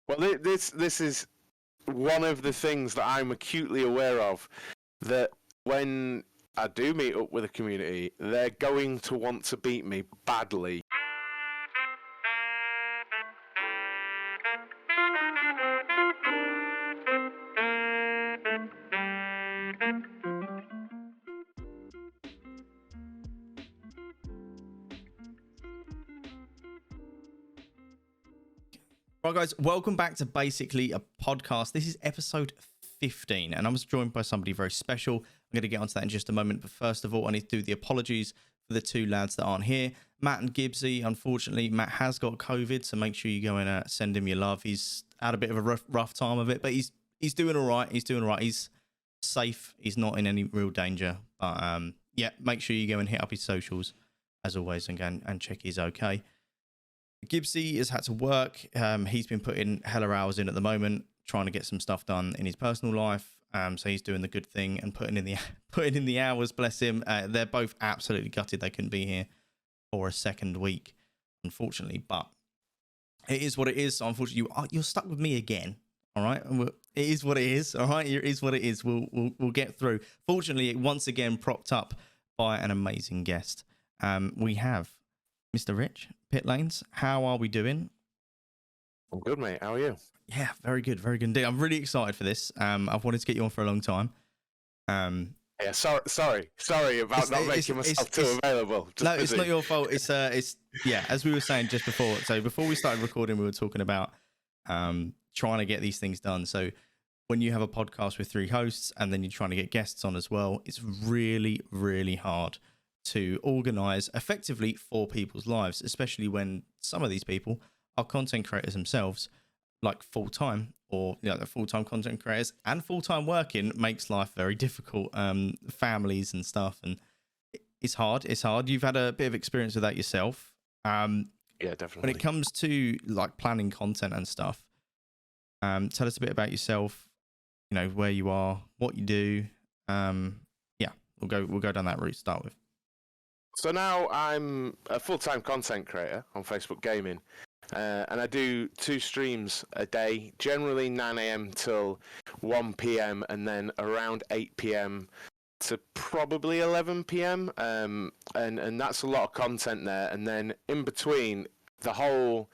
Well, this is one of the things that I'm acutely aware of, that when I do meet up with a community, they're going to want to beat me badly. Right, guys, welcome back to Basically a Podcast. This is episode 15, and I was joined by somebody very special. I'm going to get onto that in just a moment, but first of all, I need to do the apologies for the two lads that aren't here. Matt and Gibbsy, unfortunately, Matt has got COVID, so make sure you go and send him your love. He's had a bit of a rough time of it, but he's doing all right. He's doing all right. He's safe. He's not in any real danger. But yeah, make sure you go and hit up his socials, as always, and check he's okay. Gibbsy has had to work. He's been putting hella hours in at the moment, trying to get some stuff done in his personal life. So he's doing the good thing and putting in the hours. Bless him. They're both absolutely gutted they couldn't be here for a second week, unfortunately. But it is what it is. So unfortunately, you're stuck with me again. All right, it is what it is. All right, it is what it is. We'll get through. Fortunately, once again propped up by an amazing guest. We have Mr. Rich Pitlanes. How are we doing? I'm good, mate. How are you? Yeah, very good indeed. I'm really excited for this. I've wanted to get you on for a long time. Yeah, sorry about not making myself too available. No, it's not your fault. It's yeah, as we were saying just before. So before we started recording, we were talking about trying to get these things done. So when you have a podcast with 3 hosts and then you're trying to get guests on as well, it's really, really hard to organize effectively for people's lives, especially when some of these people are content creators themselves, like full-time, or they're full-time content creators, and full-time working makes life very difficult. Families and stuff, and it's hard. You've had a bit of experience with that yourself. Yeah, definitely. When it comes to like planning content and stuff, tell us a bit about yourself, you know, where you are, what you do. Yeah, we'll go down that route to start with. So now I'm a full-time content creator on Facebook Gaming, and I do 2 streams a day, generally 9 a.m. till 1 p.m. and then around 8 p.m. to probably 11 p.m. And that's a lot of content there. And then in between, the whole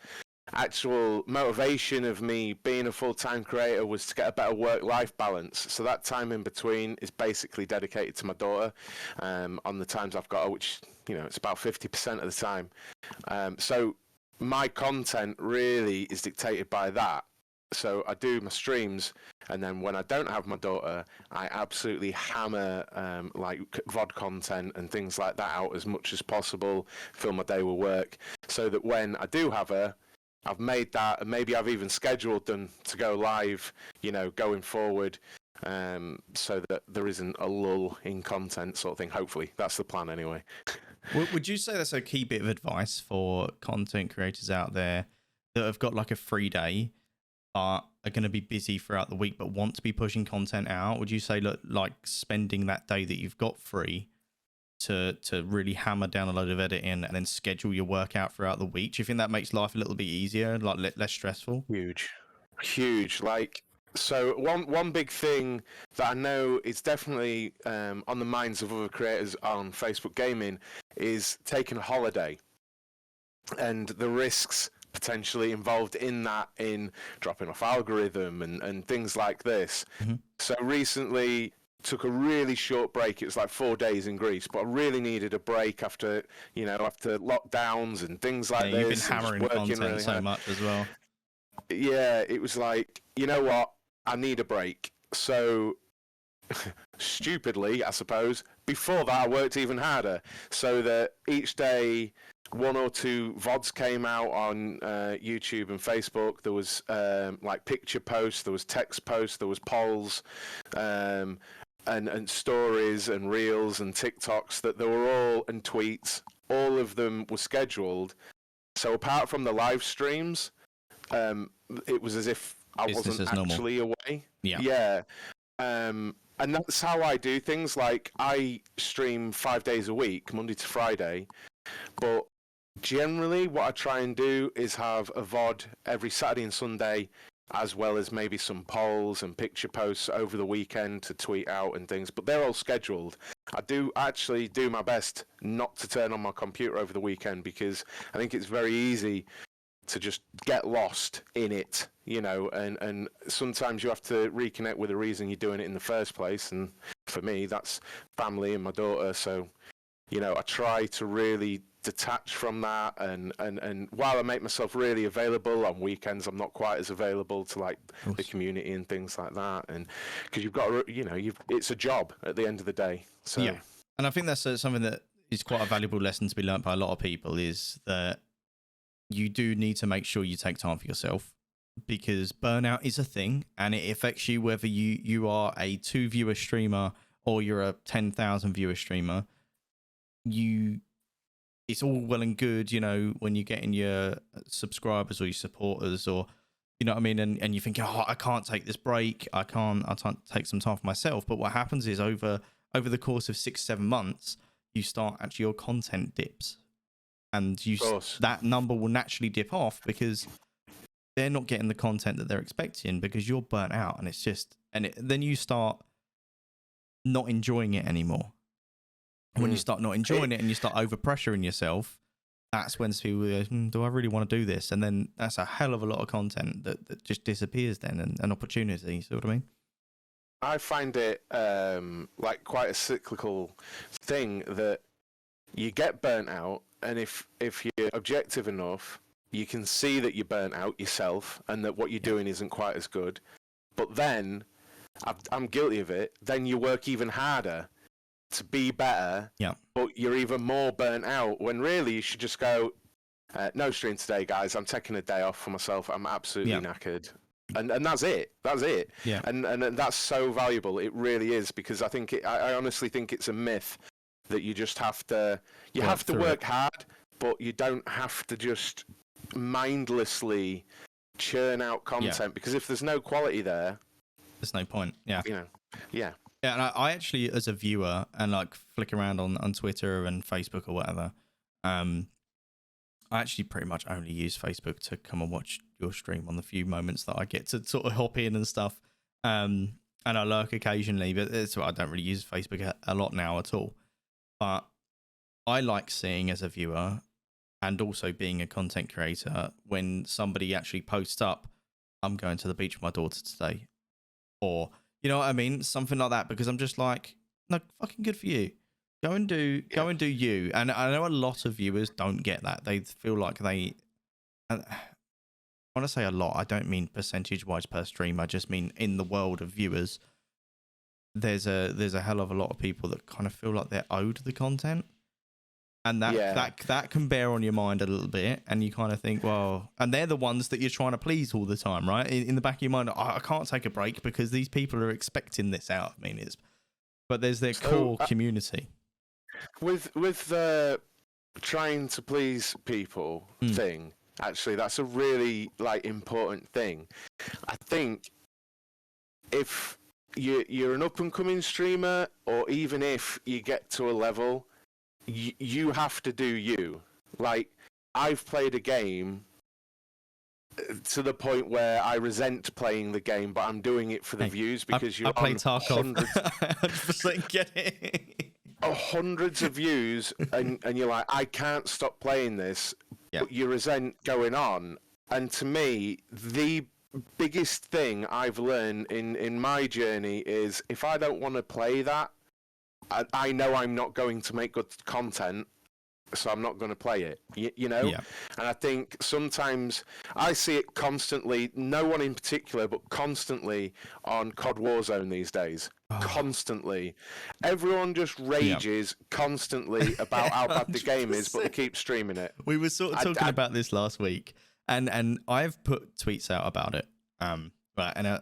actual motivation of me being a full-time creator was to get a better work-life balance. So that time in between is basically dedicated to my daughter on the times I've got her, which, you know, it's about 50% of the time. So my content really is dictated by that. So I do my streams, and then when I don't have my daughter, I absolutely hammer like VOD content and things like that out as much as possible, fill my day with work, so that when I do have her, I've made that, and maybe I've even scheduled them to go live, you know, going forward, so that there isn't a lull in content sort of thing. Hopefully, that's the plan anyway. Would you say that's a key bit of advice for content creators out there that have got like a free day, but are going to be busy throughout the week, but want to be pushing content out? Would you say, look, like spending that day that you've got free to really hammer down a load of editing and then schedule your work out throughout the week? Do you think that makes life a little bit easier, like less stressful? Huge. Like, so one big thing that I know is definitely on the minds of other creators on Facebook Gaming is taking a holiday, and the risks potentially involved in that, in dropping off algorithm and things like this. Mm-hmm. So recently took a really short break. It was like 4 days in Greece, but I really needed a break after lockdowns and things like this. You've been hammering content really so much as well. Yeah, it was like, you know what? I need a break. So stupidly, I suppose, before that I worked even harder, so that each day 1 or 2 VODs came out on YouTube and Facebook. There was like picture posts, there was text posts, there was polls, and stories and reels and TikToks, that they were all, and tweets, all of them were scheduled. So apart from the live streams, it was as if I wasn't actually away. Yeah. And that's how I do things. Like, I stream 5 days a week, Monday to Friday, but generally what I try and do is have a VOD every Saturday and Sunday as well as maybe some polls and picture posts over the weekend to tweet out and things, but they're all scheduled. I do actually do my best not to turn on my computer over the weekend, because I think it's very easy to just get lost in it, you know, and sometimes you have to reconnect with the reason you're doing it in the first place. And for me, that's family and my daughter. So, you know, I try to really detach from that, and while I make myself really available on weekends, I'm not quite as available to like the community and things like that. And because you've got to, you know, it's a job at the end of the day. So yeah, and I think that's something that is quite a valuable lesson to be learned by a lot of people, is that you do need to make sure you take time for yourself, because burnout is a thing and it affects you whether you are a 2 viewer streamer or you're a 10,000 viewer streamer. It's all well and good, you know, when you're getting your subscribers or your supporters, or, you know what I mean, and you think, oh, I can't take this break, I can't take some time for myself. But what happens is over the course of 6-7 months, you start actually, your content dips, and that number will naturally dip off because they're not getting the content that they're expecting, because you're burnt out. And it's just, then you start not enjoying it anymore. And when you start not enjoying it and you start overpressuring yourself, that's when people go, do I really want to do this? And then that's a hell of a lot of content that just disappears then, and an opportunity. You see what I mean? I find it like quite a cyclical thing, that you get burnt out, and if you're objective enough, you can see that you're burnt out yourself and that what you're doing isn't quite as good. But then, I'm guilty of it, then you work even harder to be better, but you're even more burnt out, when really you should just go, no stream today, guys, I'm taking a day off for myself, I'm absolutely knackered. And that's it. Yeah. And that's so valuable. It really is, because I honestly think it's a myth that you just have to work hard, but you don't have to just mindlessly churn out content, because if there's no quality there, there's no point. Yeah. You know. Yeah. Yeah, and I actually, as a viewer, and like flick around on Twitter and Facebook or whatever, I actually pretty much only use Facebook to come and watch your stream on the few moments that I get to sort of hop in and stuff. And I lurk occasionally, but I don't really use Facebook a lot now at all. But I like seeing, as a viewer and also being a content creator, when somebody actually posts up, I'm going to the beach with my daughter today, or, you know what I mean? Something like that, because I'm just like, no, fucking good for you. Go and do you. And I know a lot of viewers don't get that. They feel like when I say a lot, I don't mean percentage-wise per stream. I just mean in the world of viewers, there's a hell of a lot of people that kind of feel like they're owed the content. And that can bear on your mind a little bit, and you kind of think, well, and they're the ones that you're trying to please all the time, right? In the back of your mind, I can't take a break because these people are expecting this out of me. But there's their core community. With the trying to please people thing, actually, that's a really important thing. I think if you're an up and coming streamer, or even if you get to a level, you have to do you. Like, I've played a game to the point where I resent playing the game, but I'm doing it for the views, because I play Tarkov. 100% get it. Hundreds of views, and you're like, I can't stop playing this, but you resent going on. And to me, the biggest thing I've learned in my journey is, if I don't want to play that, I know I'm not going to make good content, so I'm not going to play it, you know? Yeah. And I think sometimes I see it constantly, no one in particular, but constantly on COD Warzone these days. Constantly. Everyone just rages constantly about how bad the game is, but they keep streaming it. We were sort of talking about this last week, and I've put tweets out about it. Right, and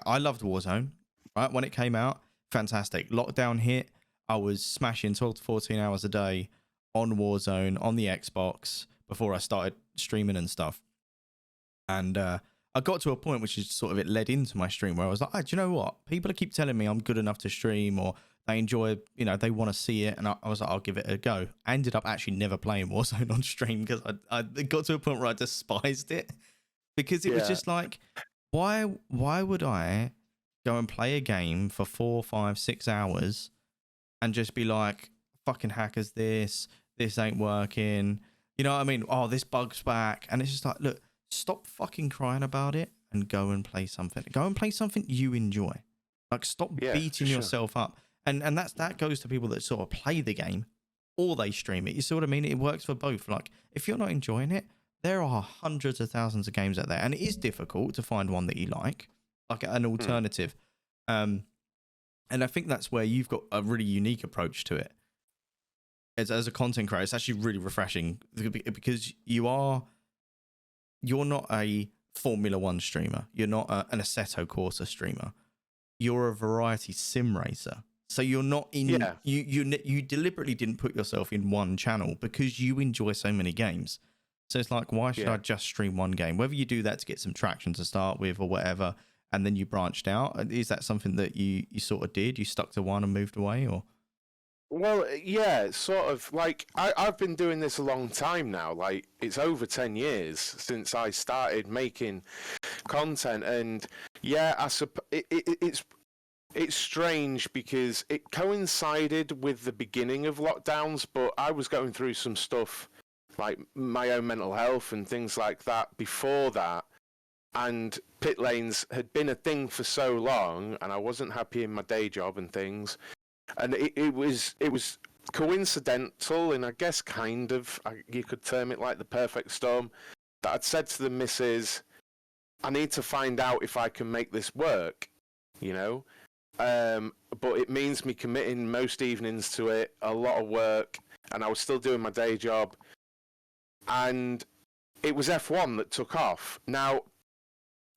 I loved Warzone, right? When it came out, fantastic. Lockdown hit. I was smashing 12 to 14 hours a day on Warzone on the Xbox before I started streaming and stuff. And I got to a point which is sort of, it led into my stream, where I was like, do you know what? People keep telling me I'm good enough to stream, or they enjoy, you know, they want to see it. And I was like, I'll give it a go. I ended up actually never playing Warzone on stream, because I got to a point where I despised it. because it was just like, why would I go and play a game for 4, 5, 6 hours and just be like, fucking hackers, this ain't working. You know what I mean? Oh, this bug's back. And it's just like, look, stop fucking crying about it and go and play something. Go and play something you enjoy. Like, stop beating yourself up. And that goes to people that sort of play the game or they stream it. You see what I mean? It works for both. Like, if you're not enjoying it, there are hundreds of thousands of games out there, and it is difficult to find one that you like an alternative. And I think that's where you've got a really unique approach to it. As a content creator, it's actually really refreshing because you're not a Formula One streamer. You're not an Assetto Corsa streamer. You're a variety sim racer. So you're not in. You deliberately didn't put yourself in one channel because you enjoy so many games. So it's like, why should I just stream one game? Whether you do that to get some traction to start with or whatever, and then you branched out. Is that something that you sort of did? You stuck to one and moved away, or? Well, yeah, sort of. Like, I've been doing this a long time now. Like, it's over 10 years since I started making content. And, yeah, it's strange because it coincided with the beginning of lockdowns, but I was going through some stuff, like my own mental health and things like that before that. And Pitlanes had been a thing for so long, and I wasn't happy in my day job and things. And it was coincidental, and I guess kind of, you could term it like the perfect storm, that I'd said to the missus, I need to find out if I can make this work, you know? But it means me committing most evenings to it, a lot of work, and I was still doing my day job. And it was F1 that took off. Now,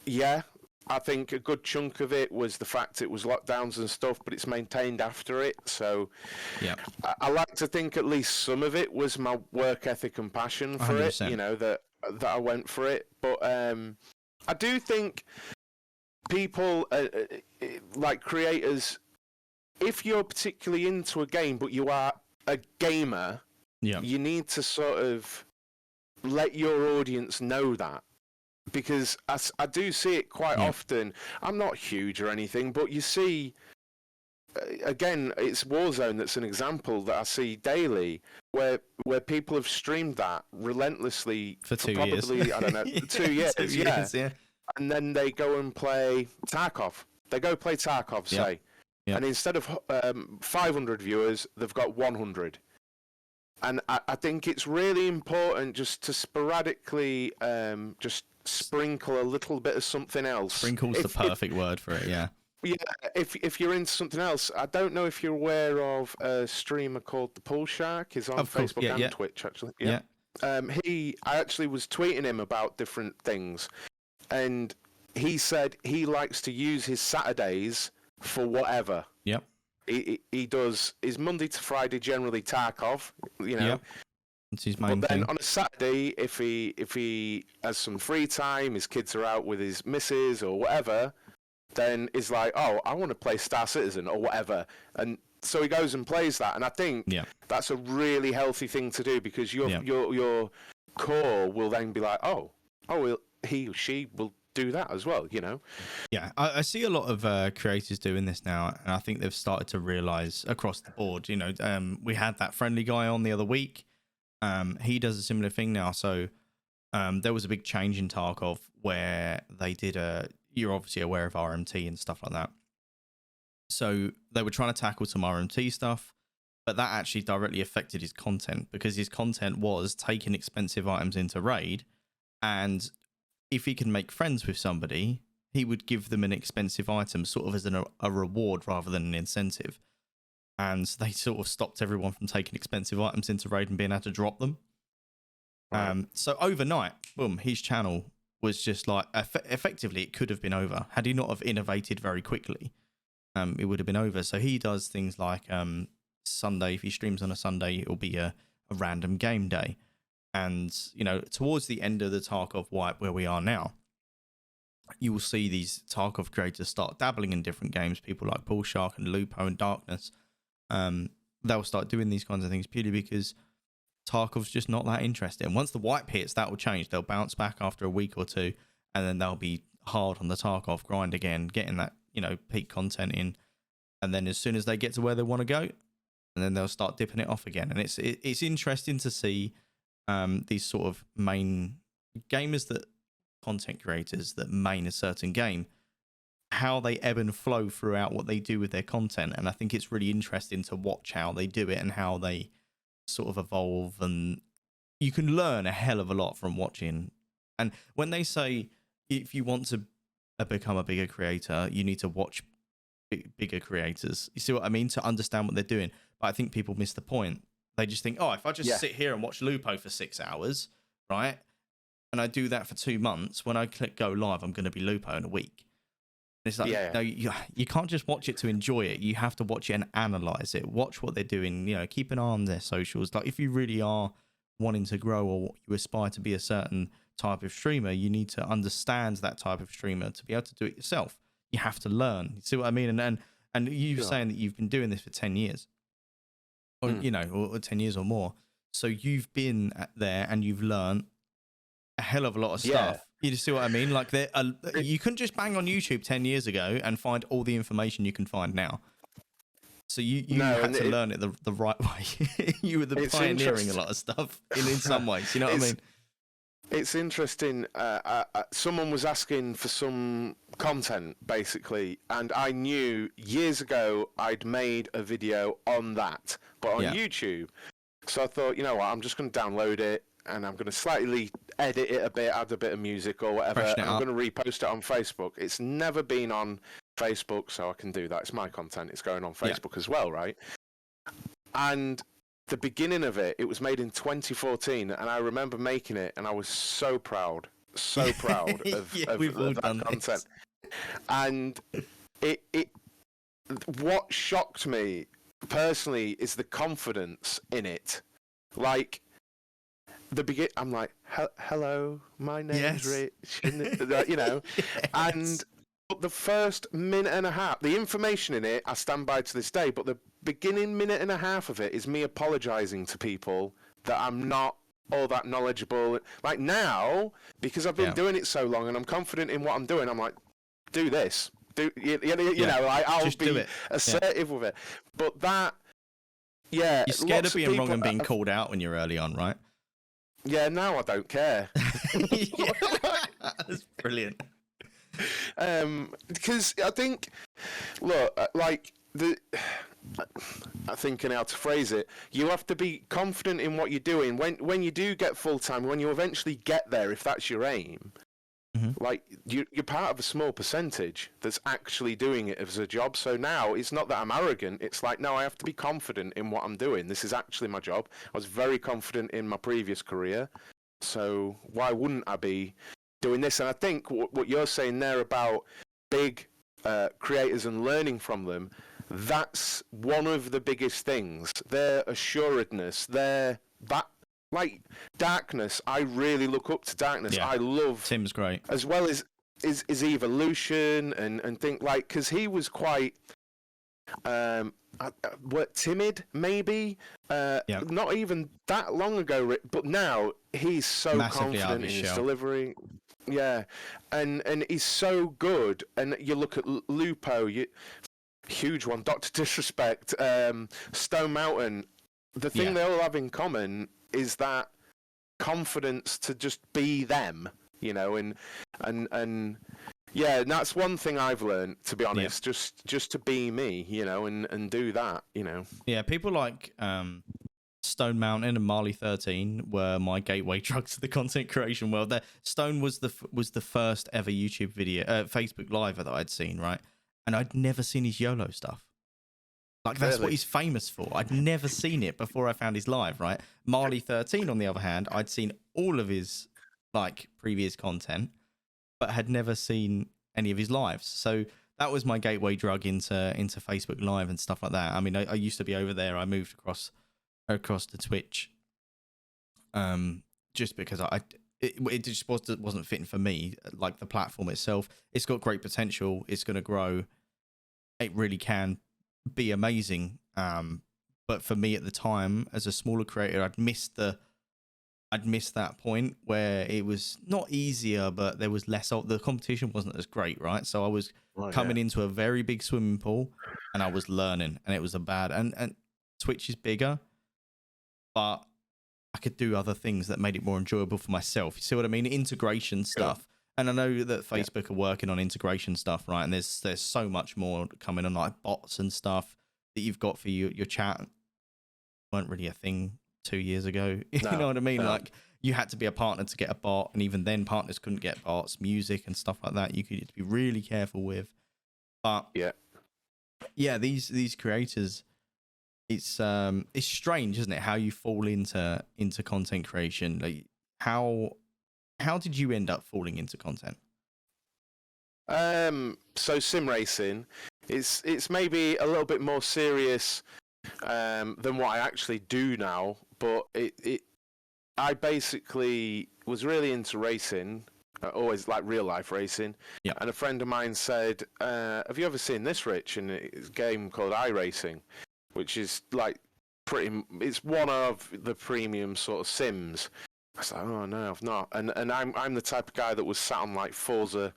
yeah, I think a good chunk of it was the fact it was lockdowns and stuff, but it's maintained after it. So yeah, I like to think at least some of it was my work ethic and passion for 100%. it, you know, that I went for it. But I do think people, like creators, if you're particularly into a game, but you are a gamer, you need to sort of let your audience know that. Because I do see it quite often. I'm not huge or anything, but you see, again, it's Warzone that's an example that I see daily, where people have streamed that relentlessly for 2 years. I don't know, 2 years, 2 years, yeah. And then they go and play Tarkov. They go play Tarkov, say. Yep. And instead of 500 viewers, they've got 100. And I think it's really important just to sporadically just sprinkle a little bit of something else. Sprinkle's the perfect word for it, yeah. Yeah, if you're into something else, I don't know if you're aware of a streamer called the Pool Shark. He's on Facebook and Twitch, actually. Yeah. I actually was tweeting him about different things, and he said he likes to use his Saturdays for whatever. Yep. He does his Monday to Friday generally Tarkov, you know. Yep. That's his main but then thing. on a Saturday, if he has some free time, his kids are out with his missus or whatever, then he's like, oh, I want to play Star Citizen or whatever, and so he goes and plays that. And I think that's a really healthy thing to do, because your core will then be like, oh, he or she will do that as well, you know. Yeah, I see a lot of creators doing this now, and I think they've started to realize across the board, you know, we had that friendly guy on the other week. He does a similar thing now. So there was a big change in Tarkov where they did you're obviously aware of RMT and stuff like that. So they were trying to tackle some RMT stuff, but that actually directly affected his content, because his content was taking expensive items into raid, and if he can make friends with somebody, he would give them an expensive item sort of as a reward rather than an incentive. And they sort of stopped everyone from taking expensive items into raid and being able to drop them. Right. So overnight, boom, his channel was just like, effectively, it could have been over. Had he not have innovated very quickly, it would have been over. So he does things like Sunday, if he streams on a Sunday, it'll be a random game day. And, you know, towards the end of the Tarkov wipe where we are now, you will see these Tarkov creators start dabbling in different games. People like Pool Shark and Lupo and Darkness. They'll start doing these kinds of things purely because Tarkov's just not that interesting. Once the wipe hits, that will change. They'll bounce back after a week or two, and then they'll be hard on the Tarkov grind again, getting that, you know, peak content in, and then as soon as they get to where they want to go, and then they'll start dipping it off again. And it's interesting to see these sort of main gamers, that content creators that main a certain game, how they ebb and flow throughout what they do with their content. And I think it's really interesting to watch how they do it and how they sort of evolve, and you can learn a hell of a lot from watching. And when they say if you want to become a bigger creator, you need to watch bigger creators, you see what I mean, to understand what they're doing. But I think people miss the point. They just think, oh, if I just sit here and watch Lupo for 6 hours, right, and I do that for 2 months, when I click go live, I'm going to be Lupo in a week. And it's like, no, you can't just watch it to enjoy it. You have to watch it and analyze it. Watch what they're doing. You know, keep an eye on their socials. Like, if you really are wanting to grow, or you aspire to be a certain type of streamer, you need to understand that type of streamer to be able to do it yourself. You have to learn. You see what I mean? And you saying that you've been doing this for 10 years, or you know, or 10 years or more. So you've been there and you've learned a hell of a lot of stuff. You see what I mean? Like, you couldn't just bang on YouTube 10 years ago and find all the information you can find now. So you had to learn it the right way. You were pioneering a lot of stuff in some ways. You know what I mean? It's interesting. Someone was asking for some content, basically, and I knew years ago I'd made a video on that, but on YouTube. So I thought, you know what, I'm just going to download it, and I'm going to slightly edit it a bit, add a bit of music or whatever, and I'm going to repost it on Facebook. It's never been on Facebook, so I can do that. It's my content. It's going on Facebook as well, right? And the beginning of it was made in 2014, and I remember making it, and I was so proud of that content. And what shocked me personally is the confidence in it. Like, I'm like, hello, my name's Rich, you know, and the first minute and a half, the information in it, I stand by to this day, but the beginning minute and a half of it is me apologizing to people that I'm not all that knowledgeable. Like, now, because I've been doing it so long and I'm confident in what I'm doing, I'm like, do this. You know, like, I'll just be assertive with it. But that, you're scared of being wrong and being called out when you're early on, right? Yeah, now I don't care. That's brilliant. Because I think, look, like, I'm thinking how to phrase it. You have to be confident in what you're doing. When you do get full time, when you eventually get there, if that's your aim, like, you're part of a small percentage that's actually doing it as a job. So now it's not that I'm arrogant. It's like, no, I have to be confident in what I'm doing. This is actually my job. I was very confident in my previous career, so why wouldn't I be doing this? And I think what you're saying there about big creators and learning from them, that's one of the biggest things. Their assuredness, like Darkness. I really look up to Darkness. I love Tim's great, as well as his evolution and think, like, because he was quite timid, maybe not even that long ago, but now he's so massively confident in his delivery. Yeah, and he's so good. And you look at Lupo, huge one, Dr. Disrespect, Stone Mountain. The thing they all have in common is that confidence to just be them, you know, and and that's one thing I've learned, to be honest, just to be me, you know, and do that, you know. Yeah, people like Stone Mountain and Marley 13 were my gateway drug to the content creation world. Stone was the first ever YouTube video, Facebook Live that I'd seen, right? And I'd never seen his YOLO stuff. Like, that's what he's famous for. I'd never seen it before I found his live, right? Marley 13, on the other hand, I'd seen all of his, like, previous content, but had never seen any of his lives. So that was my gateway drug into Facebook Live and stuff like that. I mean, I used to be over there. I moved across to Twitch, just because it just wasn't fitting for me. Like, the platform itself, it's got great potential. It's going to grow. It really can be amazing. But for me at the time, as a smaller creator, I'd missed the I'd missed that point where it was not easier, but there was less of the competition wasn't as great, right? So I was coming into a very big swimming pool and I was learning, and it was a bad and Twitch is bigger, but I could do other things that made it more enjoyable for myself. You see what I mean? Integration stuff. And I know that Facebook are working on integration stuff, right? And there's so much more coming on, like bots and stuff that you've got for your chat. Weren't really a thing 2 years ago. You know what I mean? Like you had to be a partner to get a bot, and even then partners couldn't get bots, music and stuff like that. You could be really careful with. But yeah, these creators, it's strange, isn't it? How you fall into content creation. Like how did you end up falling into content? So sim racing, it's maybe a little bit more serious than what I actually do now, but I basically was really into racing, always like real life racing. And a friend of mine said, have you ever seen this, Rich? And it's a game called iRacing, which is like it's one of the premium sort of sims. I was like, oh no, I've not. And I'm the type of guy that was sat on like Forza,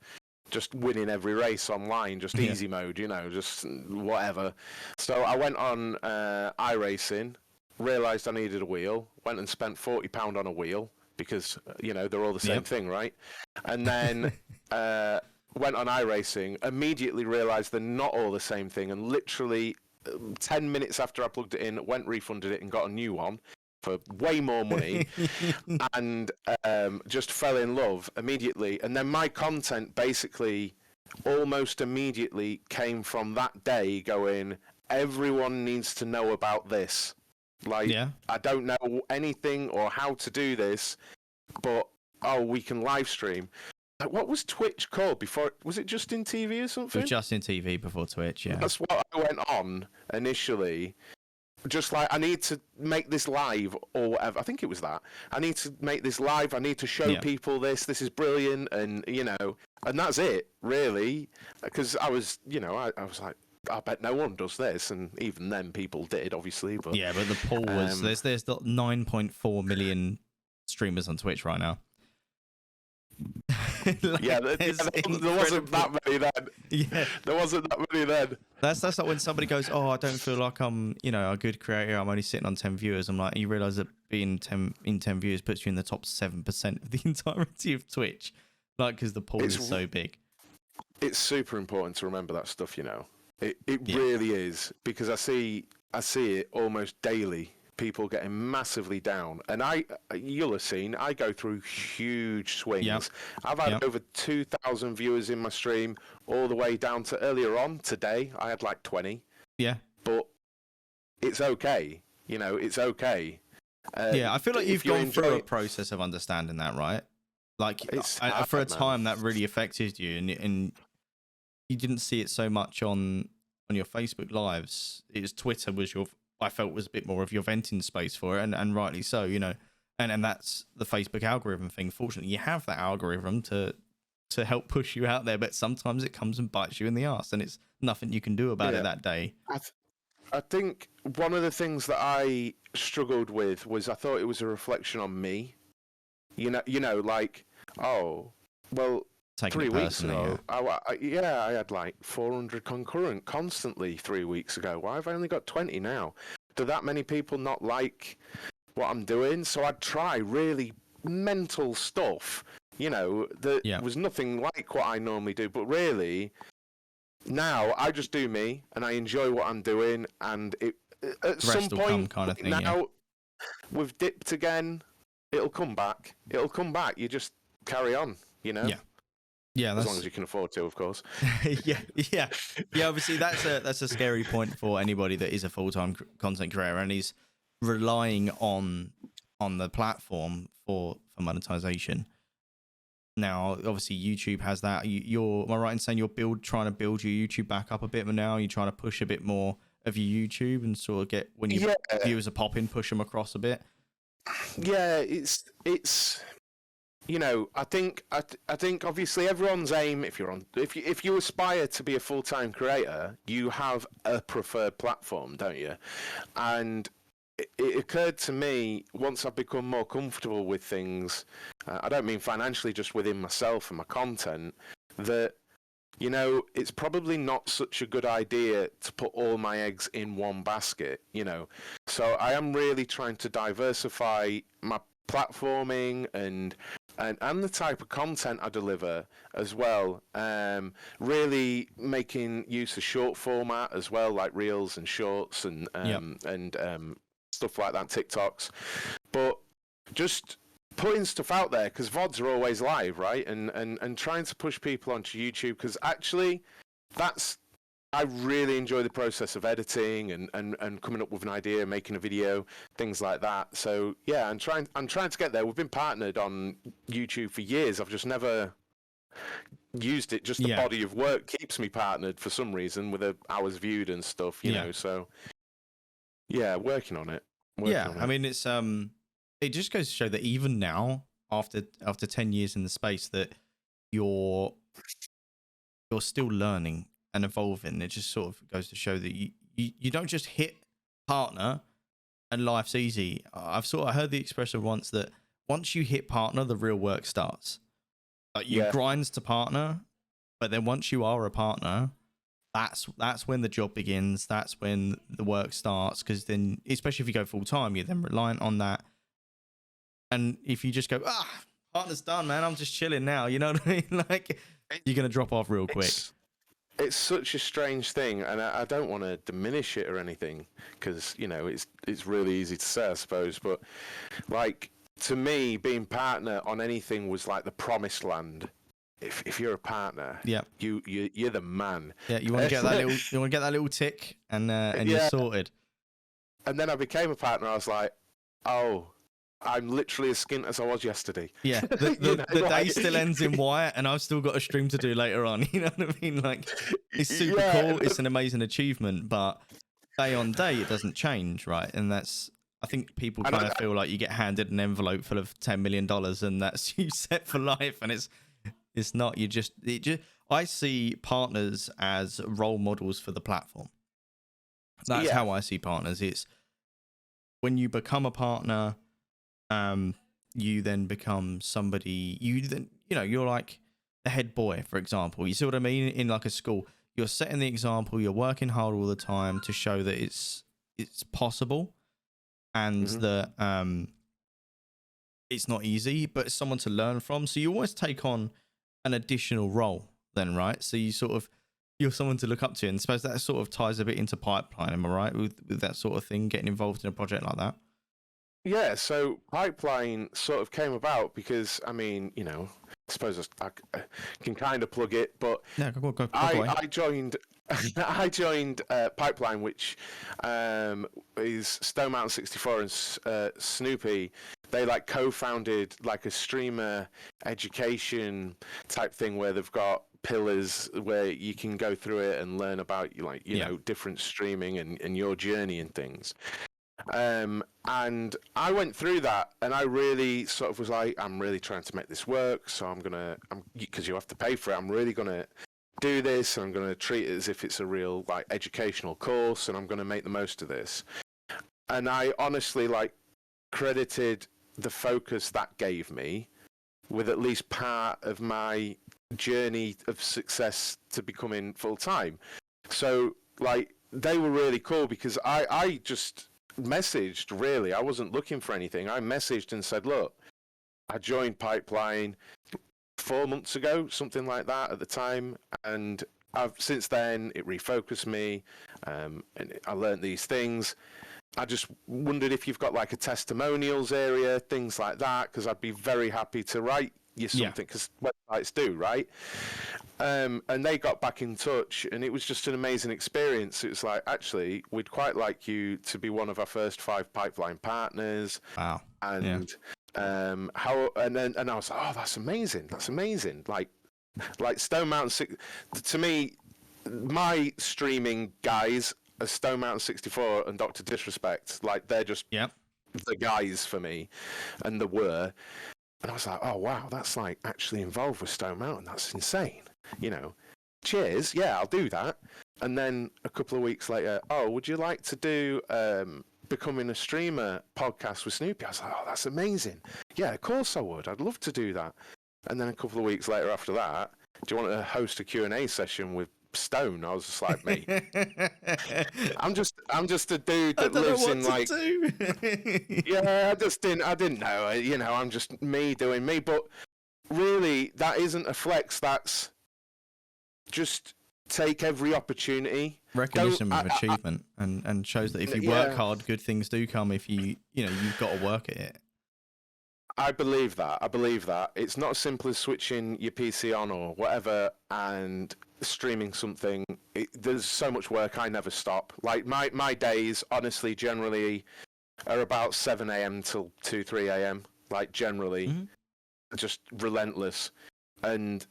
just winning every race online, just easy mode, just whatever. So I went on iRacing, realised I needed a wheel, went and spent £40 on a wheel because they're all the same thing, right? And then went on iRacing, immediately realised they're not all the same thing, and literally 10 minutes after I plugged it in, went refunded it and got a new one for way more money. And just fell in love immediately. And then my content basically almost immediately came from that day going, everyone needs to know about this. Like, I don't know anything or how to do this, but we can live stream. Like, what was Twitch called before? Was it Justin TV or something? It was Justin TV before Twitch, yeah. That's what I went on initially. Just like, I need to make this live or whatever. I think it was that. I need to make this live. I need to show people this. This is brilliant. And, and that's it, really. Because I was, I was like, I bet no one does this. And even then people did, obviously. But but the poll was, there's 9.4 million streamers on Twitch right now. There wasn't that many then. There wasn't that many then. That's like when somebody goes, I don't feel like I'm a good creator, I'm only sitting on 10 viewers. I'm like, you realise that being 10 viewers puts you in the top 7% of the entirety of Twitch, like, because the pool is so big. It's super important to remember that stuff. It really is, because I see it almost daily. People getting massively down, and you'll have seen, I go through huge swings. I've had over 2,000 viewers in my stream, all the way down to earlier on today I had like 20. But it's okay, it's okay. I feel like you've gone through a process of understanding that, right? Like, for a time that really affected you, and you didn't see it so much on your Facebook lives. Twitter was I felt was a bit more of your venting space for it, and rightly so, and that's the Facebook algorithm thing. Fortunately, you have that algorithm to help push you out there, but sometimes it comes and bites you in the arse, and it's nothing you can do about it that day. I think one of the things that I struggled with was I thought it was a reflection on me. Like, 3 weeks ago, I had like 400 concurrent constantly 3 weeks ago. Why have I only got 20 now? Do that many people not like what I'm doing? So I'd try really mental stuff, that was nothing like what I normally do. But really, now I just do me, and I enjoy what I'm doing. And at some point kind of thing, now, we've dipped again. It'll come back. You just carry on, Yeah, as long as you can afford to, of course. Yeah. Obviously, that's a scary point for anybody that is a full-time content creator and is relying on the platform for monetization. Now, obviously, YouTube has that. Am I right in saying you're trying to build your YouTube back up a bit more now? You're trying to push a bit more of your YouTube and sort of get, when your viewers are popping, push them across a bit. Yeah, it's. I think obviously everyone's aim, if you aspire to be a full-time creator, you have a preferred platform, don't you? And it occurred to me once I've become more comfortable with things, I don't mean financially, just within myself and my content, that, you know, it's probably not such a good idea to put all my eggs in one basket, you know. So I am really trying to diversify my platforming and the type of content I deliver as well. Really making use of short format as well, like reels and shorts and stuff like that, TikToks. But just putting stuff out there, because VODs are always live, right? And trying to push people onto YouTube, because actually I really enjoy the process of editing and coming up with an idea, making a video, things like that. So yeah, I'm trying to get there. We've been partnered on YouTube for years. I've just never used it. Just the body of work keeps me partnered for some reason with the hours viewed and stuff, you know. So yeah, working on it. I mean, it's it just goes to show that even now, after 10 years in the space, that you're still learning and evolving. It just sort of goes to show that you don't just hit partner and life's easy. I heard the expression once that once you hit partner, the real work starts. Like you grinds to partner, but then once you are a partner, that's when the job begins. That's when the work starts. Because then, especially if you go full time, you're then reliant on that. And if you just go, partner's done, man, I'm just chilling now. You know what I mean? Like you're gonna drop off real quick. It's such a strange thing, and I don't want to diminish it or anything, because, you know, it's really easy to say, I suppose. But like, to me, being partner on anything was like the promised land. If you're a partner, you're the man. Yeah, you want to get that little tick, and you're sorted. And then I became a partner. I was like, oh, I'm literally as skint as I was yesterday. Yeah, the day still ends in white, and I've still got a stream to do later on. You know what I mean? Like, it's super cool. It's an amazing achievement, but day on day, it doesn't change, right? And that's, I think people kind of feel like you get handed an envelope full of $10 million, and that's you set for life, and it's not. I see partners as role models for the platform. That's how I see partners. It's when you become a partner. You then become somebody, you're like the head boy, for example. You see what I mean? In like a school, you're setting the example, you're working hard all the time to show that it's possible, and that it's not easy, but it's someone to learn from. So you always take on an additional role then, right? So you're someone to look up to, and I suppose that sort of ties a bit into Pipeline, am I right? With that sort of thing, getting involved in a project like that. Yeah, so Pipeline sort of came about because, I mean, you know, I suppose I can kind of plug it, but go I joined Pipeline, which is Stone Mountain 64 and Snoopy. They like co-founded like a streamer education type thing where they've got pillars where you can go through it and learn about you know, different streaming and your journey and things. And I went through that, and I really sort of was like, I'm really trying to make this work, so because you have to pay for it, I'm really going to do this, and I'm going to treat it as if it's a real like educational course, and I'm going to make the most of this. And I honestly like credited the focus that gave me with at least part of my journey of success to becoming full time. So like they were really cool, because I just messaged, really. I wasn't looking for anything. I messaged and said, look, I joined Pipeline 4 months ago, something like that at the time, and since then it refocused me, and I learned these things. I just wondered if you've got like a testimonials area, things like that, because I'd be very happy to write you something, because websites do, right? And they got back in touch, and it was just an amazing experience. It was like, actually, we'd quite like you to be one of our first 5 Pipeline partners. Wow. And and I was like, oh, that's amazing. Like Stone Mountain, to me, my streaming guys are Stone Mountain 64 and Dr. Disrespect. Like, they're just the guys for me, and the were. And I was like, oh, wow, that's like actually involved with Stone Mountain. That's insane. You know, cheers. Yeah, I'll do that. And then a couple of weeks later, oh, would you like to do becoming a streamer podcast with Snoopy. I was like, oh, that's amazing. Yeah, of course I would. I'd love to do that. And then a couple of weeks later after that, do you want to host a Q&A session with Stone? I was just like, mate, I'm just a dude that lives in like, yeah, I didn't know, you know, I'm just me doing me. But really, that isn't a flex. That's just take every opportunity. Recognition of achievement, and shows that if you work hard, good things do come. If you've got to work at it. I believe that. It's not as simple as switching your PC on or whatever and streaming something. There's so much work. I never stop. Like my days, honestly, generally are about 7 a.m. till 2, 3 a.m. Like generally, just relentless. And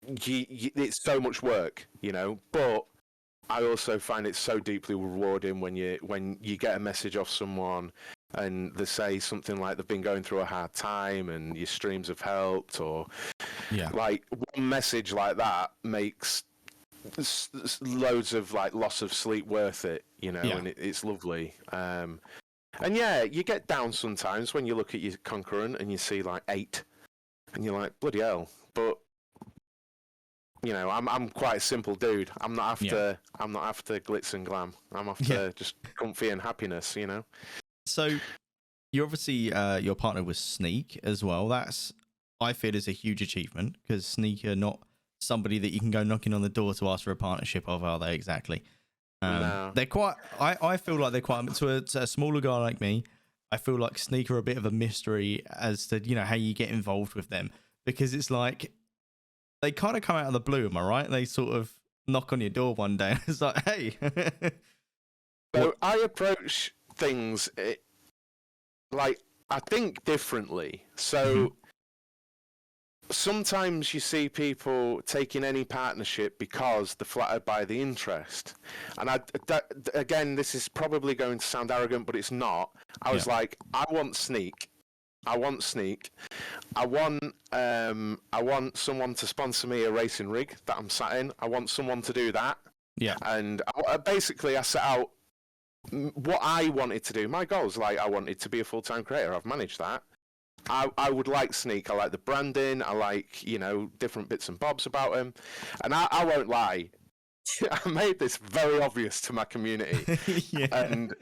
it's so much work, you know, but I also find it so deeply rewarding when you get a message off someone and they say something like they've been going through a hard time and your streams have helped, or like one message like that makes loads of like loss of sleep worth it, you know, and it's lovely. And yeah, you get down sometimes when you look at your concurrent and you see like 8 and you're like, bloody hell. But you know, I'm quite a simple dude. I'm not after glitz and glam. I'm after just comfy and happiness, you know. So you're obviously your partner was Sneak as well. That's, I feel, is a huge achievement, because Sneak are not somebody that you can go knocking on the door to ask for a partnership of, are they? Exactly. No. They're quite. I feel like they're quite to a smaller guy like me. I feel like Sneak are a bit of a mystery as to, you know, how you get involved with them, because it's like they kind of come out of the blue. Am I right? They sort of knock on your door one day and it's like, hey. So I approach things like, I think differently. So sometimes you see people taking any partnership because they're flattered by the interest. And again, this is probably going to sound arrogant, but it's not. I was like, I want Sneak. I want someone to sponsor me a racing rig that I'm sat in. I want someone to do that. Yeah. And basically I set out what I wanted to do. My goals, like, I wanted to be a full-time creator. I've managed that. I would like Sneak. I like the branding. I like, you know, different bits and bobs about him. And I won't lie. I made this very obvious to my community. And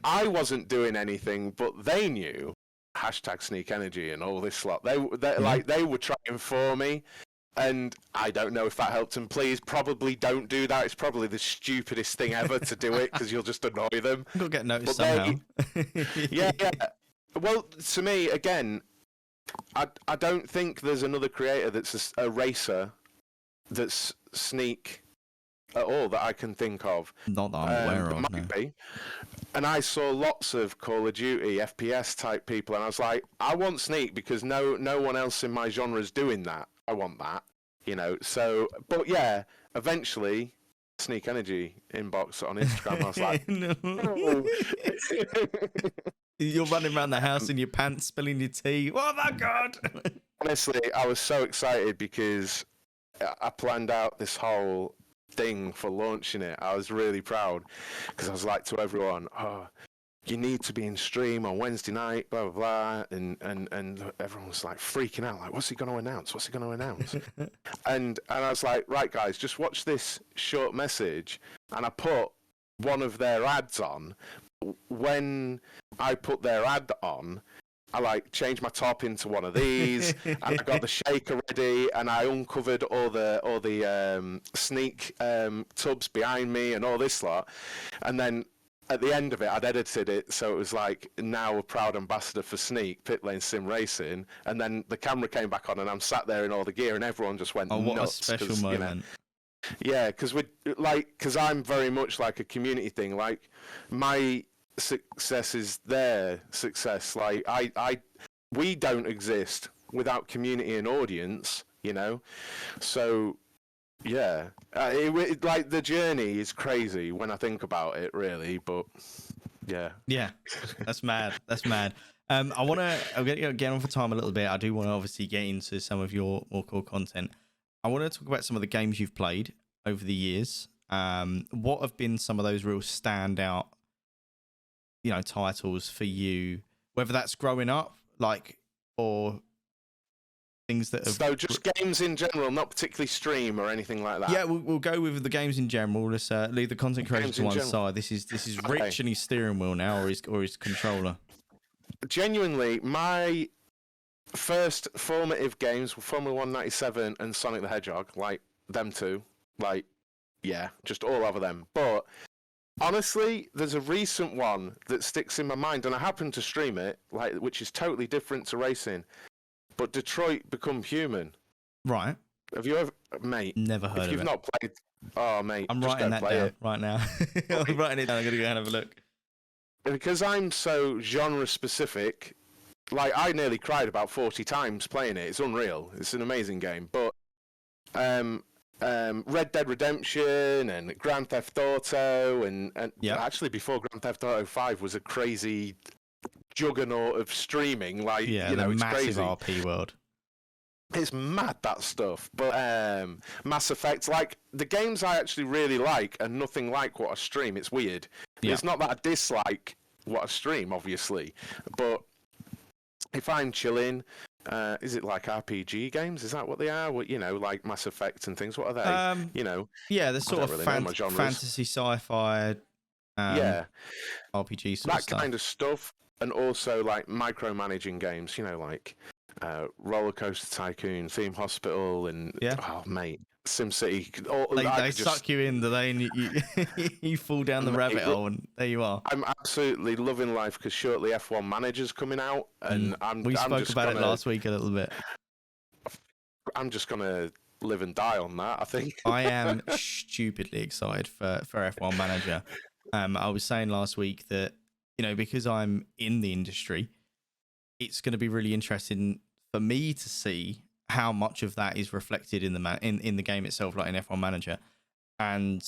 I wasn't doing anything, but they knew. Hashtag Sneak Energy and all this lot. They were trying for me. And I don't know if that helped them. Please, probably don't do that. It's probably the stupidest thing ever to do it, because you'll just annoy them. You'll get noticed somehow. Yeah. Well, to me, again, I don't think there's another creator that's a racer that's Sneak at all that I can think of. Not that I'm aware of. Might be. And I saw lots of Call of Duty, FPS type people, and I was like, I want Sneak because no one else in my genre is doing that. I want that, you know. So, but yeah, eventually, Sneak Energy inbox on Instagram. I was like, You're running around the house in your pants, spilling your tea. Oh my god! Honestly, I was so excited because I planned out this whole thing for launching it. I was really proud because I was like to everyone, oh, you need to be in stream on Wednesday night, blah, blah, blah. And everyone was like freaking out, like, what's he going to announce? What's he going to announce? and I was like, right, guys, just watch this short message. And I put one of their ads on. When I put their ad on, I like changed my top into one of these, and I got the shaker ready, and I uncovered all the Sneak tubs behind me and all this lot, and then at the end of it, I'd edited it so it was like, now a proud ambassador for Sneak, Pitlanes Sim Racing, and then the camera came back on, and I'm sat there in all the gear, and everyone just went nuts. What a special moment. You know, yeah, because I'm very much like a community thing. Like, my success is their success. Like, we don't exist without community and audience, you know. So yeah, like the journey is crazy when I think about it, really. But yeah, that's mad. I'm gonna get on for time a little bit. I do want to obviously get into some of your more core content. I want to talk about some of the games you've played over the years. What have been some of those real standout titles for you, whether that's growing up, like, or things that have... So just games in general, not particularly stream or anything like that. Yeah, we'll go with the games in general. Let's leave the content creation to one side. This is Rich and his steering wheel now, or his controller. Genuinely, my first formative games were Formula 197 and Sonic the Hedgehog, like them two. Like, yeah, just all over them. But honestly, there's a recent one that sticks in my mind, and I happen to stream it, like, which is totally different to racing. But Detroit Become Human. Right. Have you ever, mate? Never heard of it. If you've not played, oh mate, I'm just writing go that play down it. right now. I'm writing it down. I'm gonna go and have a look. Because I'm so genre specific, like I nearly cried about 40 times playing it. It's unreal. It's an amazing game. But Red Dead Redemption and Grand Theft Auto and Yep. actually before Grand Theft Auto 5 was a crazy juggernaut of streaming. Like, Yeah, you know, the it's massive crazy. RP world. It's mad, that stuff. But Mass Effect, like, the games I actually really like are nothing like what I stream. It's weird. Yeah. It's not that I dislike what I stream, obviously. But if I'm chilling, is it like RPG games? Is that what they are? What, you know, like Mass Effect and things? What are they? You know? Yeah, they're sort of really know my genres. fantasy, sci-fi, Yeah. RPG sort of That stuff. kind of stuff. And also, like, micromanaging games, you know, like Roller Coaster Tycoon, Theme Hospital, and, Yeah. oh, mate, SimCity. They suck you in, do they? And you fall down the rabbit hole, and there you are. I'm absolutely loving life because shortly F1 Manager's coming out, and we spoke about it last week a little bit. I'm just gonna live and die on that, I think. I am stupidly excited for F1 Manager. I was saying last week that, you know, because I'm in the industry, it's going to be really interesting for me to see how much of that is reflected in the game itself, like in F1 Manager. And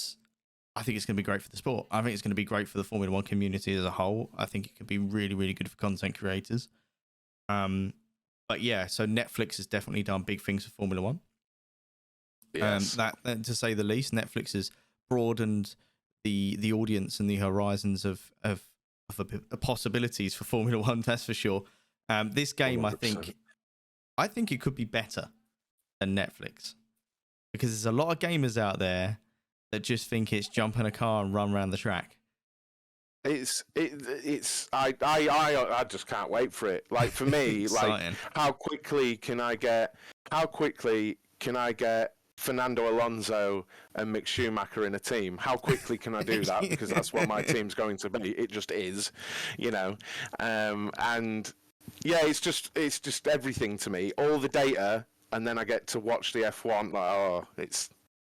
I think it's going to be great for the sport. I think it's going to be great for the Formula One community as a whole. I think it could be really, really good for content creators. But yeah, so Netflix has definitely done big things for Formula One. Yes. That to say the least, Netflix has broadened the audience and the horizons of possibilities for Formula One. That's for sure. This game, 100%. I think it could be better than Netflix, because there's a lot of gamers out there that just think it's jump in a car and run around the track. I just can't wait for it. Like, for me, like, how quickly can I get Fernando Alonso and Mick Schumacher in a team? How quickly can I do that? Because that's what my team's going to be. It just is, you know. And yeah, it's just everything to me. All the data, and then I get to watch the F1. Like,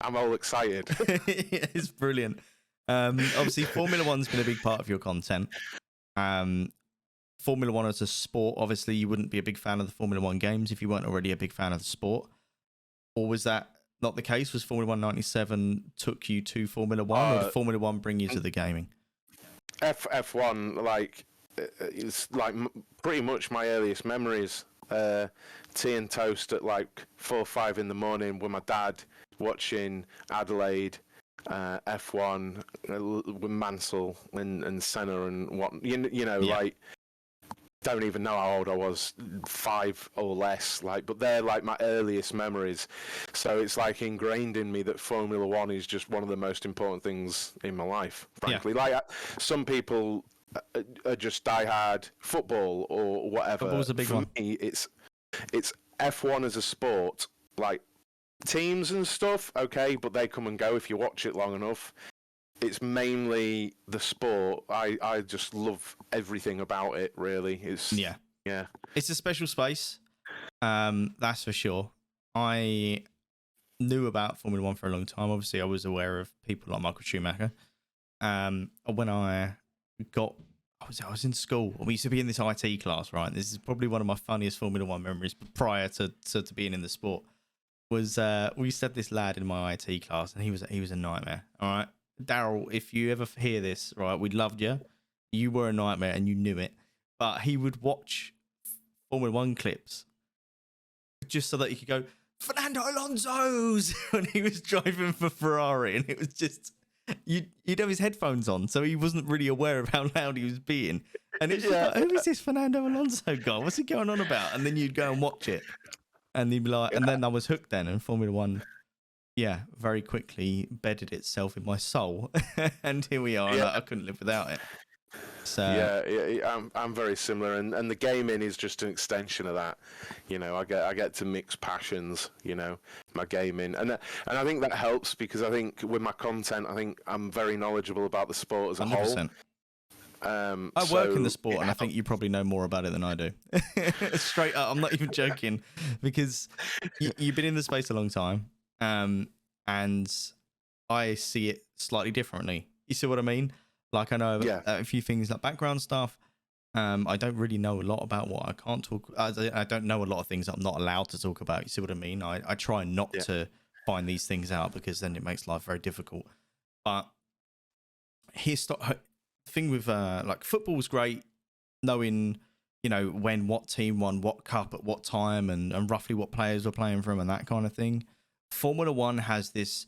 I'm all excited. It's brilliant. Obviously, Formula One's been a big part of your content. Formula One as a sport, obviously, you wouldn't be a big fan of the Formula One games if you weren't already a big fan of the sport. Or was that not the case? Was Formula 197 took you to Formula One, or did Formula One bring you to the gaming? F1, like, it's like pretty much my earliest memories. Tea and toast at like 4 or 5 in the morning with my dad watching Adelaide, F1 with Mansell and Senna and what you know, Yeah. like, don't even know how old I was, 5 or less, like, but they're like my earliest memories. So it's like ingrained in me that Formula One is just one of the most important things in my life, frankly. Yeah. Like, some people are just diehard football or whatever. Football's a big For one. me, it's F1 as a sport, like, teams and stuff, okay, but they come and go if you watch it long enough. It's mainly the sport. I just love everything about it, really. It's It's a special space, that's for sure. I knew about Formula One for a long time. Obviously, I was aware of people like Michael Schumacher. When I was in school. We used to be in this IT class, right? This is probably one of my funniest Formula One memories prior to being in the sport. Was we used to have this lad in my IT class, and he was a nightmare. All right, Daryl, if you ever hear this, right, we loved you. You were a nightmare, and you knew it. But he would watch Formula One clips just so that he could go, Fernando Alonso's when he was driving for Ferrari, and it was just you'd have his headphones on, so he wasn't really aware of how loud he was being. And it's just like, who is this Fernando Alonso guy? What's he going on about? And then you'd go and watch it, and you'd be like, and then I was hooked then, and Formula One, very quickly bedded itself in my soul, and here we are. And I couldn't live without it. So I'm very similar, and the gaming is just an extension of that. I get to mix passions. My gaming, and I think that helps because I think with my content, I think I'm very knowledgeable about the sport as a 100%. Whole. I work in the sport, and I think you probably know more about it than I do. Straight up, I'm not even joking, because you've been in the space a long time, and I see it slightly differently. You see what I mean? Like, I know a few things like background stuff. I don't really know a lot about what I can't talk. I don't know a lot of things that I'm not allowed to talk about. You see what I mean? I try not to find these things out because then it makes life very difficult. But here's the thing with like football's great, knowing when what team won what cup at what time and roughly what players were playing from and that kind of thing. Formula One has this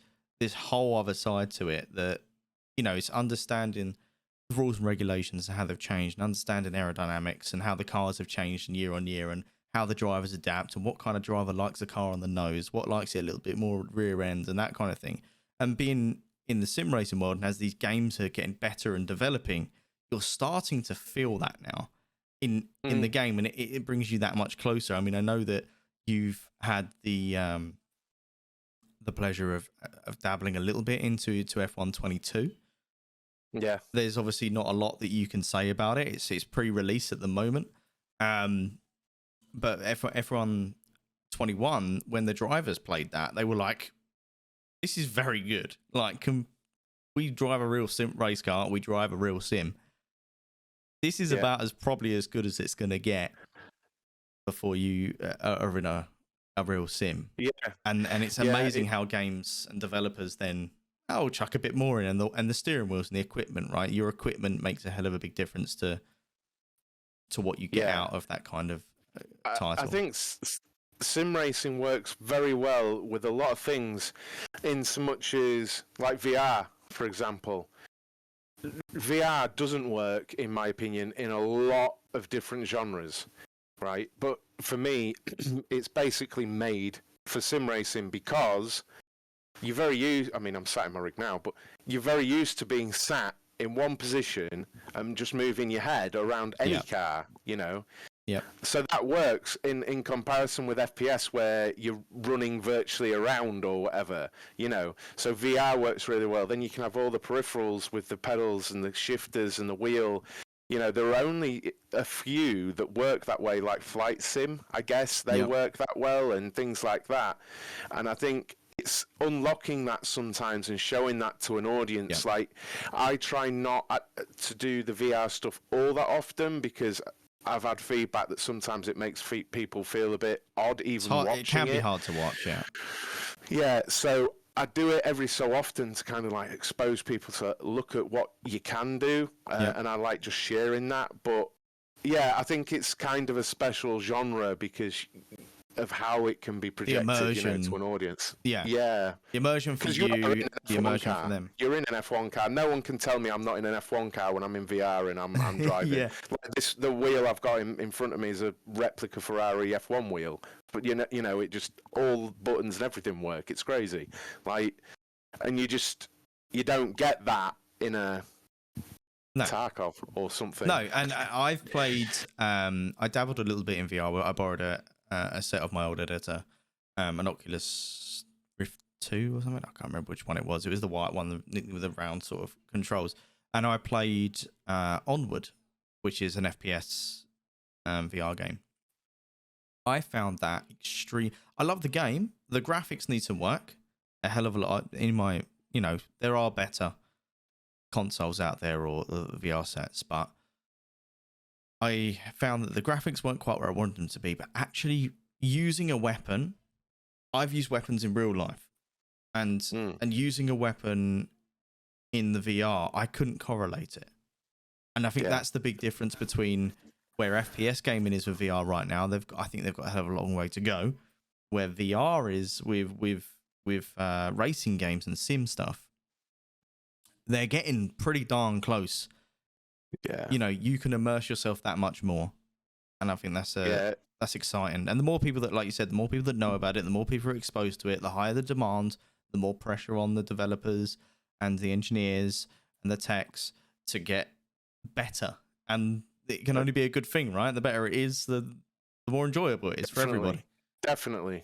whole other side to it that. It's understanding the rules and regulations and how they've changed, and understanding aerodynamics and how the cars have changed year on year, and how the drivers adapt, and what kind of driver likes the car on the nose, what likes it a little bit more rear end, and that kind of thing. And being in the sim racing world, and as these games are getting better and developing, you're starting to feel that now in the game, and it brings you that much closer. I mean, I know that you've had the pleasure of dabbling a little bit into F1 22. Yeah, there's obviously not a lot that you can say about it. It's pre-release at the moment, but F1 21, when the drivers played that, they were like, "This is very good. Like, can we drive a real sim race car? We drive a real sim. This is about probably as good as it's going to get before you are in a real sim." Yeah, and it's amazing how games and developers then. Oh, chuck a bit more in, and the steering wheels and the equipment, right? Your equipment makes a hell of a big difference to what you get out of that kind of title. I think sim racing works very well with a lot of things, in so much as like VR, for example. VR doesn't work, in my opinion, in a lot of different genres, right? But for me, it's basically made for sim racing because. You're very used. I mean, I'm sat in my rig now, but you're very used to being sat in one position and just moving your head around any car. Yeah. So that works in comparison with FPS, where you're running virtually around or whatever. So VR works really well. Then you can have all the peripherals with the pedals and the shifters and the wheel. There are only a few that work that way, like Flight Sim. I guess they work that well and things like that. And I think. It's unlocking that sometimes and showing that to an audience. Like, I try not to do the VR stuff all that often because I've had feedback that sometimes it makes people feel a bit odd even watching it. It can be hard to watch, Yeah, so I do it every so often to kind of like expose people to look at what you can do, and I like just sharing that. But yeah, I think it's kind of a special genre because of how it can be projected, to an audience. The immersion for you, the immersion for them. You're in an F1 car. No one can tell me I'm not in an F1 car when I'm in VR and I'm driving. Like the wheel I've got in front of me is a replica Ferrari F1 wheel, but it just all buttons and everything work. It's crazy. Like, and you don't get that in a Tarkov or something. No, and I've played. I dabbled a little bit in VR. I borrowed a set of my old editor, an Oculus Rift 2 or something. I can't remember which one it was. It was the white one with the round sort of controls. And I played Onward, which is an FPS VR game. I found that extreme. I love the game. The graphics need some work. A hell of a lot. There are better consoles out there or VR sets, but I found that the graphics weren't quite where I wanted them to be, but actually using a weapon, I've used weapons in real life, and using a weapon in the VR, I couldn't correlate it. And I think that's the big difference between where FPS gaming is with VR right now. I think they've got a hell of a long way to go. Where VR is with racing games and sim stuff. they're getting pretty darn close. Yeah. You know, you can immerse yourself that much more. And I think that's exciting. And the more people that, like you said, the more people that know about it, the more people are exposed to it, the higher the demand, the more pressure on the developers and the engineers and the techs to get better. And it can only be a good thing, right? The better it is, the more enjoyable it is for everybody. Definitely.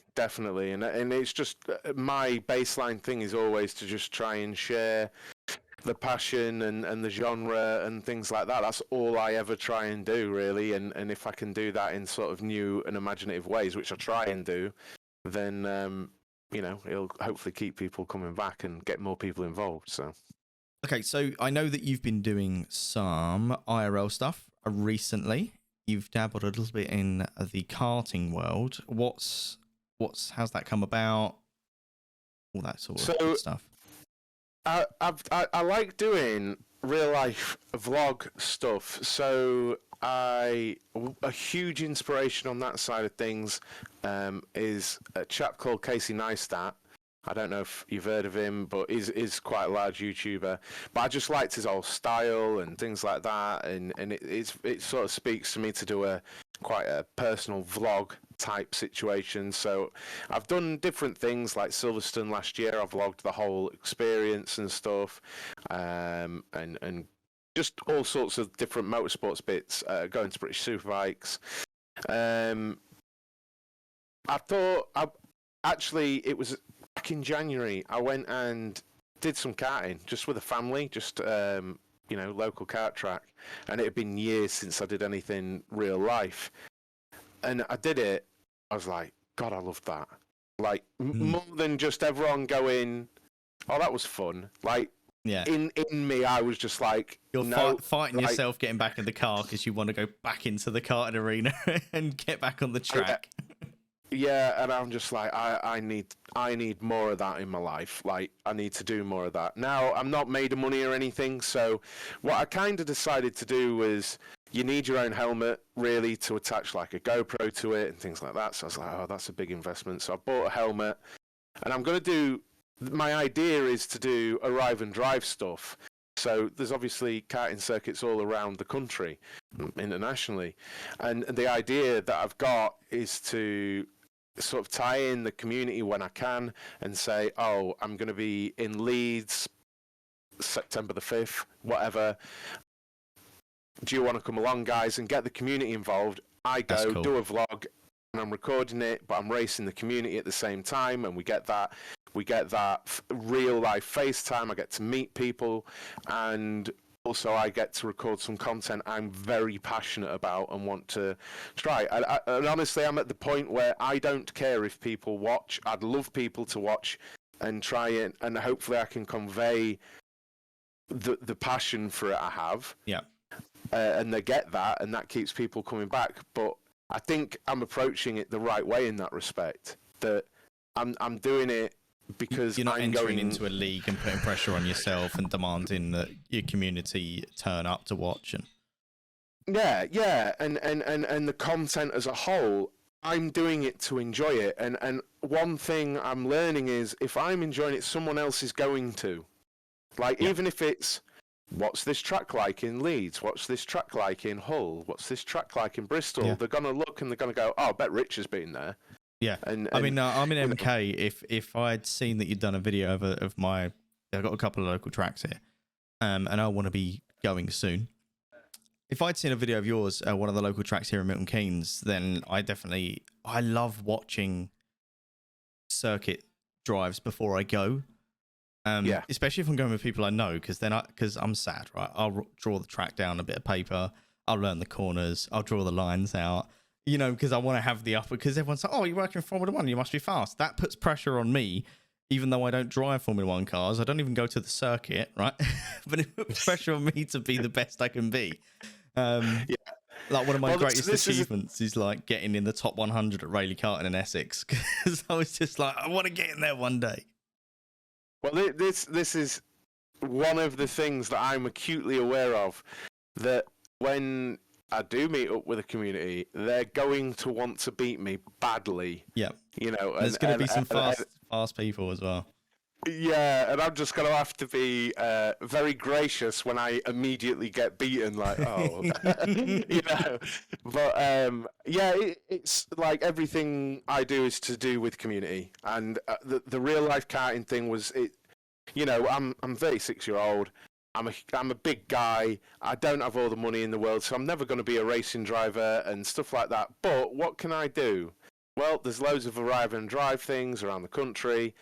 And it's just my baseline thing is always to just try and share the passion and the genre and things like that. That's all I ever try and do, really. And if I can do that in sort of new and imaginative ways, which I try and do, then you know, it'll hopefully keep people coming back and get more people involved. So okay, so I know that you've been doing some IRL stuff recently. You've dabbled a little bit in the karting world. How's that come about? All that sort of good stuff. I like doing real life vlog stuff. So a huge inspiration on that side of things is a chap called Casey Neistat. I don't know if you've heard of him, but he's quite a large YouTuber. But I just liked his whole style and things like that, and it sort of speaks to me to do quite a personal vlog type situation. So I've done different things, like Silverstone last year. I vlogged the whole experience and stuff, and just all sorts of different motorsports bits. Going to British Superbikes. I thought actually it was back in January. I went and did some karting just with a family, just you know, local kart track, and it had been years since I did anything real life. And I did it. I was like, God, I loved that. Like more than just everyone going, "Oh, that was fun." Like, yeah, in me, I was just like, you're no, fighting yourself getting back in the car because you want to go back into the karting arena and get back on the track. Yeah, and I'm just like, I need more of that in my life. Like, I need to do more of that. Now, I'm not made of money or anything, so what I kind of decided to do was, you need your own helmet, really, to attach like a GoPro to it and things like that. So I was like, oh, that's a big investment. So I bought a helmet, and I'm going to do, my idea is to do arrive and drive stuff. So there's obviously karting circuits all around the country, internationally. And the idea that I've got is to sort of tie in the community when I can and say, oh, I'm going to be in Leeds September the 5th, whatever. Do you want to come along, guys, and get the community involved? I go, do a vlog, and I'm recording it, but I'm racing the community at the same time, and we get that real life FaceTime. I get to meet people, and also I get to record some content I'm very passionate about and want to try. And honestly, I'm at the point where I don't care if people watch. I'd love people to watch and try it, and hopefully I can convey the passion for it I have. Yeah. And they get that, and that keeps people coming back. But I think I'm approaching it the right way in that respect. That I'm doing it because you're not entering into a league and putting pressure on yourself and demanding that your community turn up to watch. And yeah, and the content as a whole, I'm doing it to enjoy it. And one thing I'm learning is, if I'm enjoying it, someone else is going to. Like, even if it's, what's this track like in Leeds? What's this track like in Hull? What's this track like in Bristol? Yeah. They're going to look and they're going to go, oh, I bet Rich has been there. Yeah. And I mean, I'm in MK. If I'd seen that you'd done a video of my, I've got a couple of local tracks here, and I want to be going soon. If I'd seen a video of yours, one of the local tracks here in Milton Keynes, then I love watching circuit drives before I go. Especially if I'm going with people I know, because I'm sad, right? I'll draw the track down a bit of paper. I'll learn the corners. I'll draw the lines out, you know, because I want to have the upper, because everyone's like, oh, you're working in Formula One, you must be fast. That puts pressure on me, even though I don't drive Formula One cars. I don't even go to the circuit, right? But it puts pressure on me to be the best I can be. Like, one of my greatest achievements is like getting in the top 100 at Rayleigh Karting in Essex, because I was just like, I want to get in there one day. Well, this is one of the things that I'm acutely aware of, that when I do meet up with a community, they're going to want to beat me badly. Yeah. You know, there's going to be some fast people as well. Yeah, and I'm just going to have to be very gracious when I immediately get beaten, like, oh, you know. But yeah, it's like everything I do is to do with community, and the real life karting thing was it. You know, I'm 36-year-old. I'm a big guy. I don't have all the money in the world, so I'm never going to be a racing driver and stuff like that. But what can I do? Well, there's loads of arrive and drive things around the country.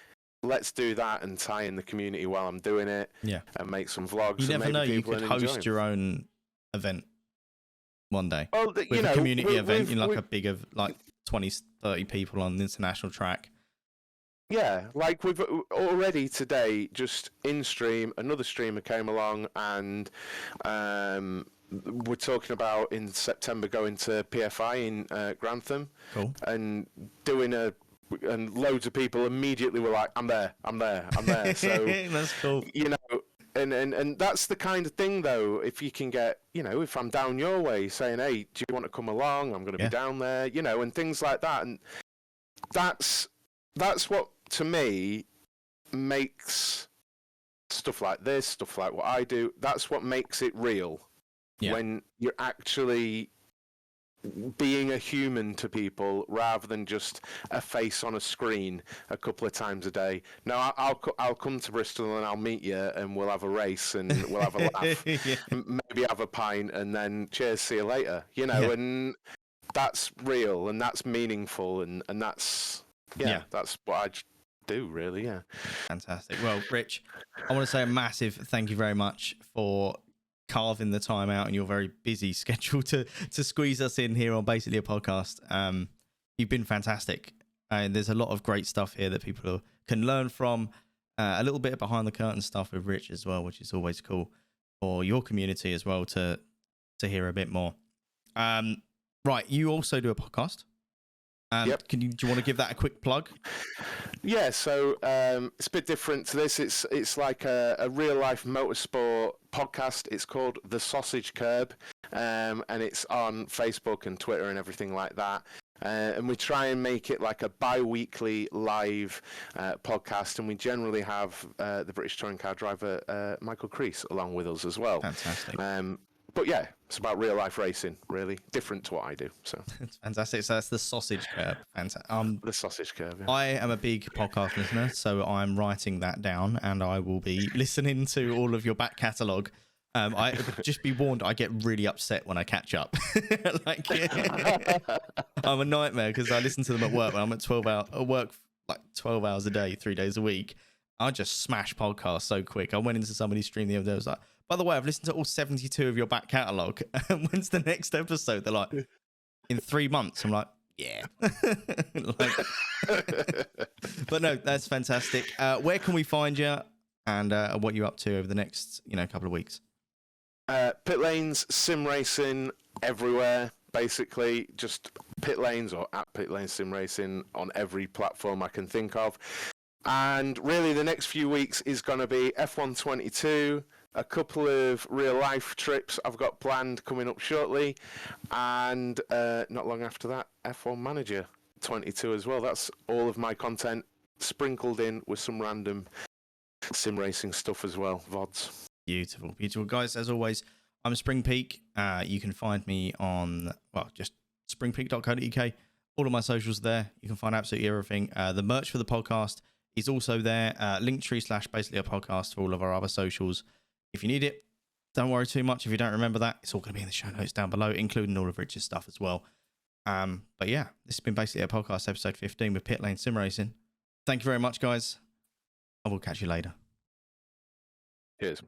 Let's do that and tie in the community while I'm doing it. Yeah. And make some vlogs. You and never maybe know. You people could enjoy host them. your own event one day. Well, with you know, a community event in like we've, a big of like 20, 30 people on the international track. Yeah, like we've already today, just in stream, another streamer came along and we're talking about in September going to PFI in Grantham. Cool. And doing and loads of people immediately were like, I'm there. So that's cool. You know, and that's the kind of thing though, if you can get, you know, if I'm down your way saying, hey, do you want to come along? I'm going to be down there, you know, and things like that. And that's what, to me, makes stuff like this, stuff like what I do, that's what makes it real. Yeah. When you're actually being a human to people rather than just a face on a screen a couple of times a day. No, I'll come to Bristol and I'll meet you and we'll have a race and we'll have a laugh, yeah. Maybe have a pint and then cheers, see you later. You know, yeah. And that's real and that's meaningful and that's that's what I do really. Yeah. Fantastic. Well, Rich, I want to say a massive thank you very much for carving the time out in your very busy schedule to squeeze us in here on basically a podcast. You've been fantastic, and there's a lot of great stuff here that people can learn from. A little bit of behind the curtain stuff with Rich as well, which is always cool for your community as well to hear a bit more. Right, you also do a podcast. Yep. Do you want to give that a quick plug? Yeah, so it's a bit different to this. It's like a real life motorsport podcast. It's called The Sausage Curb, and it's on Facebook and Twitter and everything like that. And we try and make it like a bi-weekly live podcast, and we generally have the British touring car driver Michael Crease along with us as well. Fantastic. But yeah, it's about real life racing, really different to what I do. So it's fantastic. So that's The Sausage Curb. Fantastic. The Sausage Curb. Yeah. I am a big podcast listener, so I'm writing that down, and I will be listening to all of your back catalogue. I just be warned, I get really upset when I catch up. Like, I'm a nightmare because I listen to them at work. When I'm at 12 hours a day, 3 days a week. I just smash podcasts so quick. I went into somebody's stream the other day. I was like, by the way, I've listened to all 72 of your back catalogue. When's the next episode? They're like, in 3 months. I'm like, yeah. But no, that's fantastic. Where can we find you and what you're up to over the next couple of weeks? Pitlanes Sim Racing everywhere. Basically, just Pitlanes or at Pitlanes Sim Racing on every platform I can think of. And really, the next few weeks is going to be F122, a couple of real-life trips I've got planned coming up shortly, and not long after that, F1 Manager 22 as well. That's all of my content sprinkled in with some random sim racing stuff as well, VODs. Beautiful, beautiful. Guys, as always, I'm Spring Peak. You can find me on, just springpeak.co.uk. All of my socials there. You can find absolutely everything. The merch for the podcast is also there. Linktree / basically a podcast for all of our other socials. If you need it, don't worry too much if you don't remember that. It's all going to be in the show notes down below, including all of Rich's stuff as well. But yeah, this has been basically a podcast episode 15 with Pitlanes Sim Racing. Thank you very much, guys. I will catch you later. Cheers.